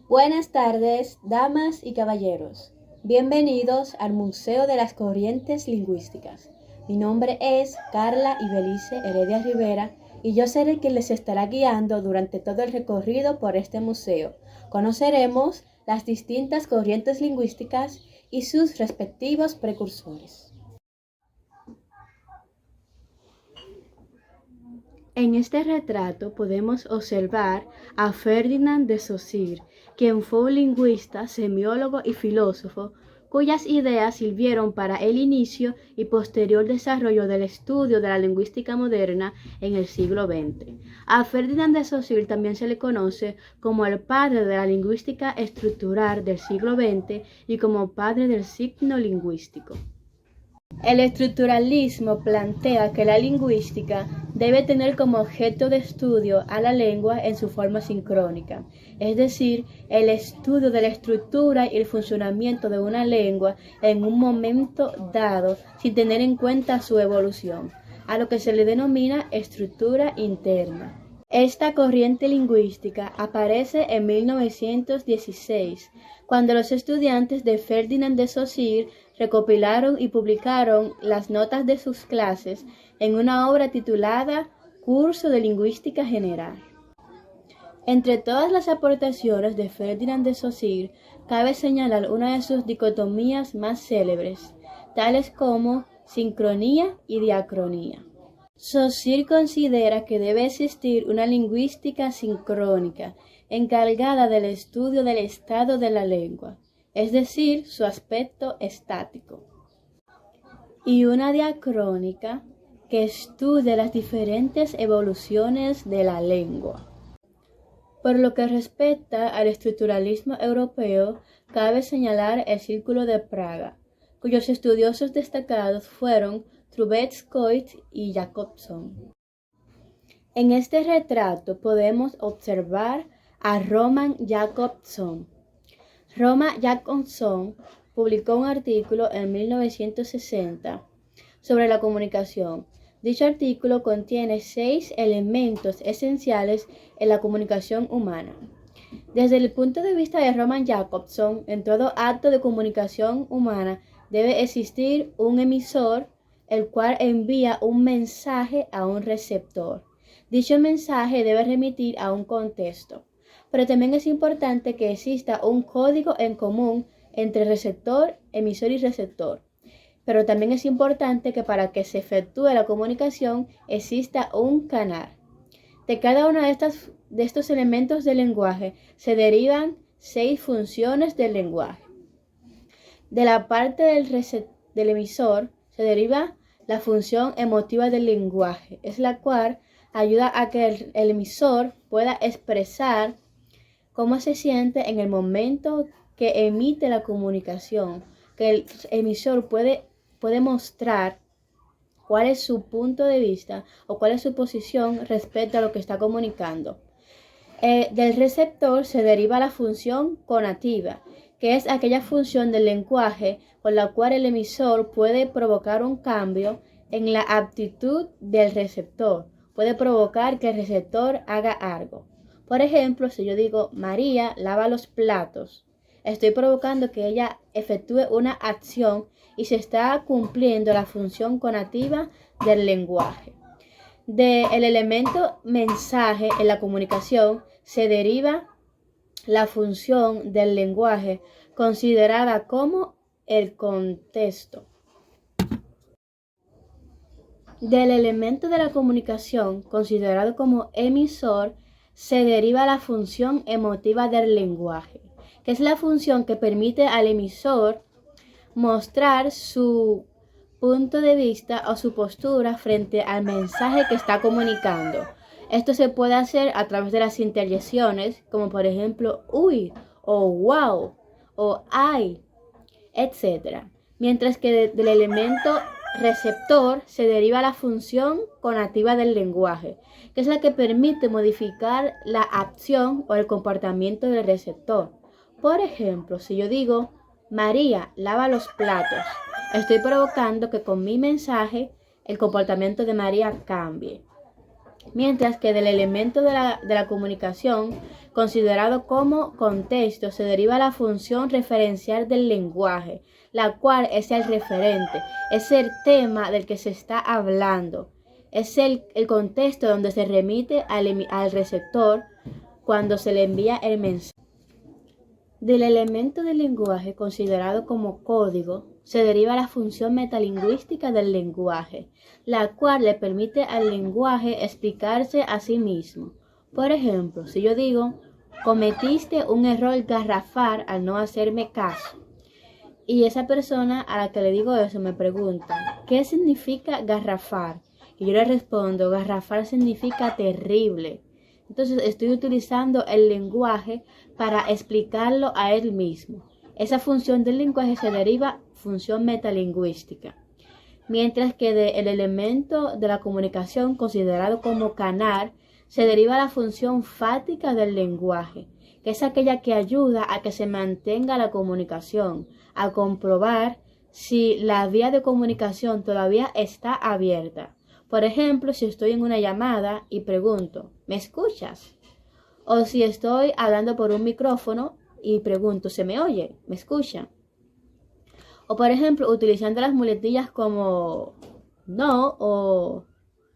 Buenas tardes, damas y caballeros. Bienvenidos al Museo de las Corrientes Lingüísticas. Mi nombre es Carla Ibelice Heredia Rivera y yo seré quien les estará guiando durante todo el recorrido por este museo. Conoceremos las distintas corrientes lingüísticas y sus respectivos precursores. En este retrato podemos observar a Ferdinand de Saussure, quien fue un lingüista, semiólogo y filósofo, cuyas ideas sirvieron para el inicio y posterior desarrollo del estudio de la lingüística moderna en el siglo XX. A Ferdinand de Saussure también se le conoce como el padre de la lingüística estructural del siglo XX y como padre del signo lingüístico. El estructuralismo plantea que la lingüística debe tener como objeto de estudio a la lengua en su forma sincrónica, es decir, el estudio de la estructura y el funcionamiento de una lengua en un momento dado sin tener en cuenta su evolución, a lo que se le denomina estructura interna. Esta corriente lingüística aparece en 1916, cuando los estudiantes de Ferdinand de Saussure recopilaron y publicaron las notas de sus clases en una obra titulada Curso de Lingüística General. Entre todas las aportaciones de Ferdinand de Saussure, cabe señalar una de sus dicotomías más célebres, tales como sincronía y diacronía. Saussure considera que debe existir una lingüística sincrónica, encargada del estudio del estado de la lengua, es decir, su aspecto estático, y una diacrónica que estudie las diferentes evoluciones de la lengua. Por lo que respecta al estructuralismo europeo, cabe señalar el Círculo de Praga, cuyos estudiosos destacados fueron Trubetskoy y Jacobson. En este retrato podemos observar a Roman Jakobson. Roman Jakobson publicó un artículo en 1960 sobre la comunicación. Dicho artículo contiene 6 elementos esenciales en la comunicación humana. Desde el punto de vista de Roman Jakobson, en todo acto de comunicación humana debe existir un emisor, el cual envía un mensaje a un receptor. Dicho mensaje debe remitir a un contexto, pero también es importante que exista un código en común entre receptor, emisor y receptor. Pero también es importante que para que se efectúe la comunicación exista un canal. De cada uno de estos elementos del lenguaje se derivan 6 funciones del lenguaje. De la parte del emisor se deriva la función emotiva del lenguaje, es la cual ayuda a que el emisor pueda expresar cómo se siente en el momento que emite la comunicación, que el emisor puede mostrar cuál es su punto de vista o cuál es su posición respecto a lo que está comunicando. Del receptor se deriva la función conativa, que es aquella función del lenguaje con la cual el emisor puede provocar un cambio en la actitud del receptor, puede provocar que el receptor haga algo. Por ejemplo, si yo digo, María lava los platos, estoy provocando que ella efectúe una acción y se está cumpliendo la función conativa del lenguaje. Del elemento mensaje en la comunicación se deriva la función del lenguaje considerada como el contexto. Del elemento de la comunicación considerado como emisor se deriva la función emotiva del lenguaje, que es la función que permite al emisor mostrar su punto de vista o su postura frente al mensaje que está comunicando. Esto se puede hacer a través de las interjecciones, como por ejemplo, uy, o wow, o ay, etc. Mientras que del elemento receptor se deriva la función conativa del lenguaje, que es la que permite modificar la acción o el comportamiento del receptor. Por ejemplo, si yo digo, María lava los platos, estoy provocando que con mi mensaje el comportamiento de María cambie. mientras que del elemento de la comunicación, considerado como contexto, se deriva la función referencial del lenguaje, la cual es el referente, es el tema del que se está hablando, es el contexto donde se remite al receptor cuando se le envía el mensaje. Del elemento del lenguaje considerado como código, se deriva la función metalingüística del lenguaje, la cual le permite al lenguaje explicarse a sí mismo. Por ejemplo, si yo digo, cometiste un error garrafal al no hacerme caso, y esa persona a la que le digo eso me pregunta, ¿qué significa garrafal? Y yo le respondo, garrafal significa terrible. Entonces estoy utilizando el lenguaje para explicarlo a él mismo. Esa función del lenguaje se deriva función metalingüística. Mientras que del elemento de la comunicación considerado como canal, se deriva la función fática del lenguaje, que es aquella que ayuda a que se mantenga la comunicación, a comprobar si la vía de comunicación todavía está abierta. Por ejemplo, si estoy en una llamada y pregunto, ¿me escuchas? O si estoy hablando por un micrófono y pregunto, ¿se me oye? ¿Me escucha? O por ejemplo, utilizando las muletillas como no o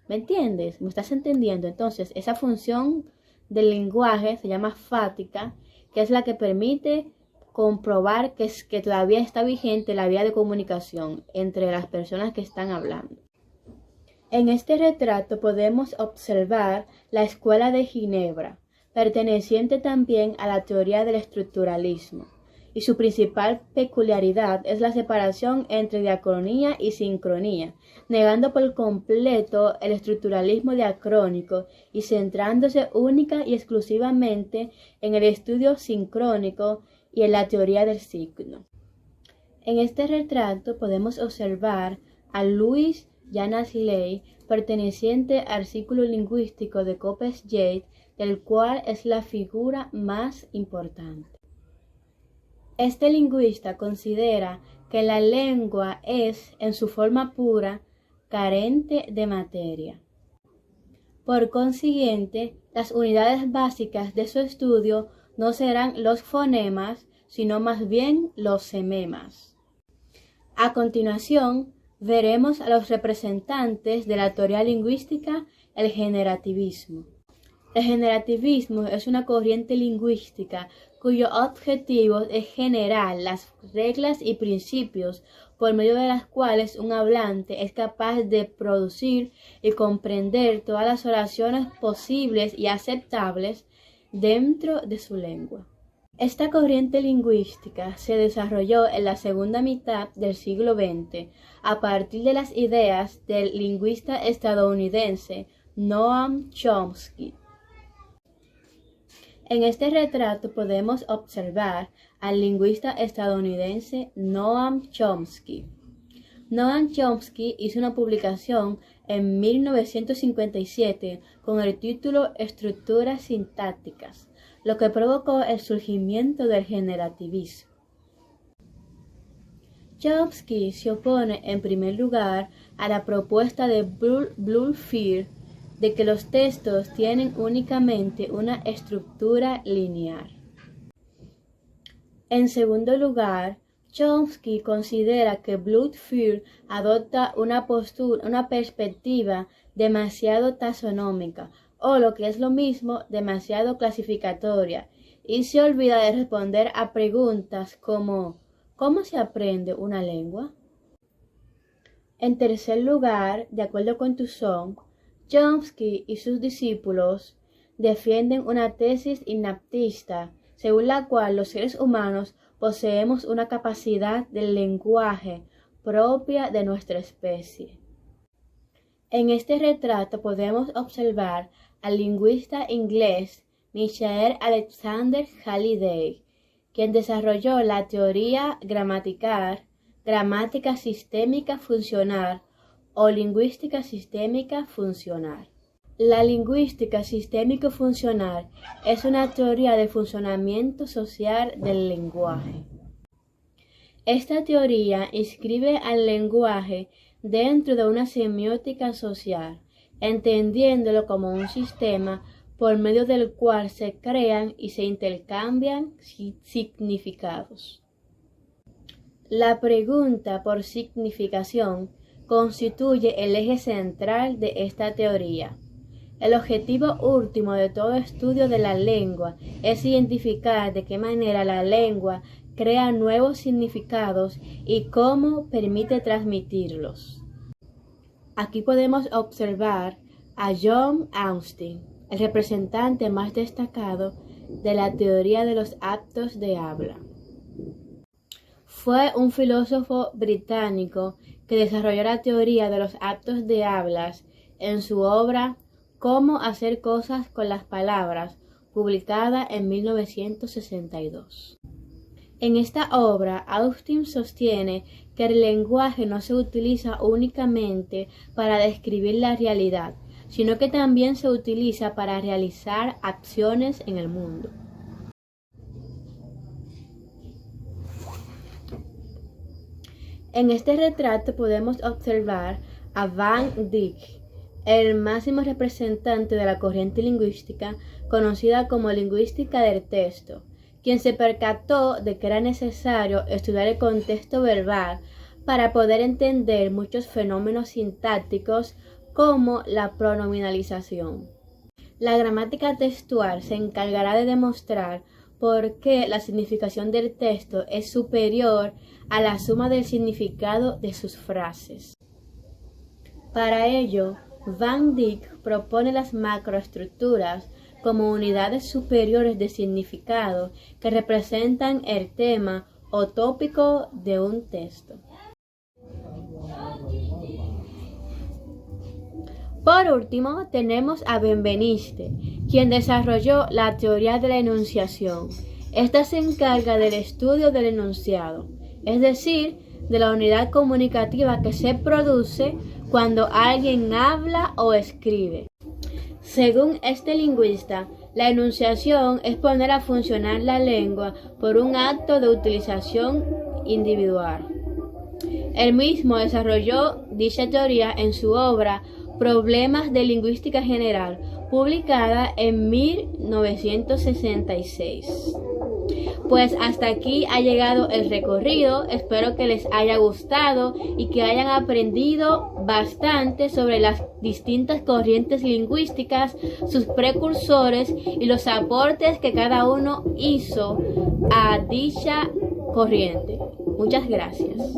¿me entiendes? ¿Me estás entendiendo? Entonces, esa función del lenguaje se llama fática, que es la que permite comprobar que todavía está vigente la vía de comunicación entre las personas que están hablando. En este retrato podemos observar la Escuela de Ginebra, perteneciente también a la teoría del estructuralismo, y su principal peculiaridad es la separación entre diacronía y sincronía, negando por completo el estructuralismo diacrónico y centrándose única y exclusivamente en el estudio sincrónico y en la teoría del signo. En este retrato podemos observar a Louis Janas Ley, perteneciente al círculo lingüístico de Coppens-Jade, del cual es la figura más importante. Este lingüista considera que la lengua es, en su forma pura, carente de materia. Por consiguiente, las unidades básicas de su estudio no serán los fonemas, sino más bien los sememas. A continuación, veremos a los representantes de la teoría lingüística, el generativismo. El generativismo es una corriente lingüística cuyo objetivo es generar las reglas y principios por medio de las cuales un hablante es capaz de producir y comprender todas las oraciones posibles y aceptables dentro de su lengua. Esta corriente lingüística se desarrolló en la segunda mitad del siglo XX a partir de las ideas del lingüista estadounidense Noam Chomsky. En este retrato podemos observar al lingüista estadounidense Noam Chomsky. Noam Chomsky hizo una publicación en 1957 con el título Estructuras sintácticas, lo que provocó el surgimiento del generativismo. Chomsky se opone en primer lugar a la propuesta de Bloomfield de que los textos tienen únicamente una estructura lineal. En segundo lugar, Chomsky considera que Bloomfield adopta una perspectiva demasiado taxonómica, o lo que es lo mismo, demasiado clasificatoria, y se olvida de responder a preguntas como ¿cómo se aprende una lengua? En tercer lugar, de acuerdo con Toussaint, Chomsky y sus discípulos defienden una tesis inaptista, según la cual los seres humanos poseemos una capacidad del lenguaje propia de nuestra especie. En este retrato podemos observar al lingüista inglés Michael Alexander Halliday, quien desarrolló la teoría gramatical, gramática sistémica funcional o lingüística sistémica funcional. La lingüística sistémico-funcional es una teoría del funcionamiento social del lenguaje. Esta teoría inscribe al lenguaje dentro de una semiótica social, entendiéndolo como un sistema por medio del cual se crean y se intercambian significados. La pregunta por significación constituye el eje central de esta teoría. El objetivo último de todo estudio de la lengua es identificar de qué manera la lengua crea nuevos significados y cómo permite transmitirlos. Aquí podemos observar a John Austin, el representante más destacado de la teoría de los actos de habla. Fue un filósofo británico que desarrolló la teoría de los actos de hablas en su obra Cómo hacer cosas con las palabras, publicada en 1962. En esta obra, Austin sostiene que el lenguaje no se utiliza únicamente para describir la realidad, sino que también se utiliza para realizar acciones en el mundo. En este retrato podemos observar a Van Dyck, el máximo representante de la corriente lingüística conocida como lingüística del texto, quien se percató de que era necesario estudiar el contexto verbal para poder entender muchos fenómenos sintácticos como la pronominalización. La gramática textual se encargará de demostrar por qué la significación del texto es superior a la suma del significado de sus frases. Para ello, Van Dyck propone las macroestructuras como unidades superiores de significado que representan el tema o tópico de un texto. Por último, tenemos a Benveniste, quien desarrolló la teoría de la enunciación. Esta se encarga del estudio del enunciado, es decir, de la unidad comunicativa que se produce cuando alguien habla o escribe. Según este lingüista, la enunciación es poner a funcionar la lengua por un acto de utilización individual. Él mismo desarrolló dicha teoría en su obra Problemas de Lingüística General, publicada en 1966. Pues hasta aquí ha llegado el recorrido, espero que les haya gustado y que hayan aprendido bastante sobre las distintas corrientes lingüísticas, sus precursores y los aportes que cada uno hizo a dicha corriente. Muchas gracias.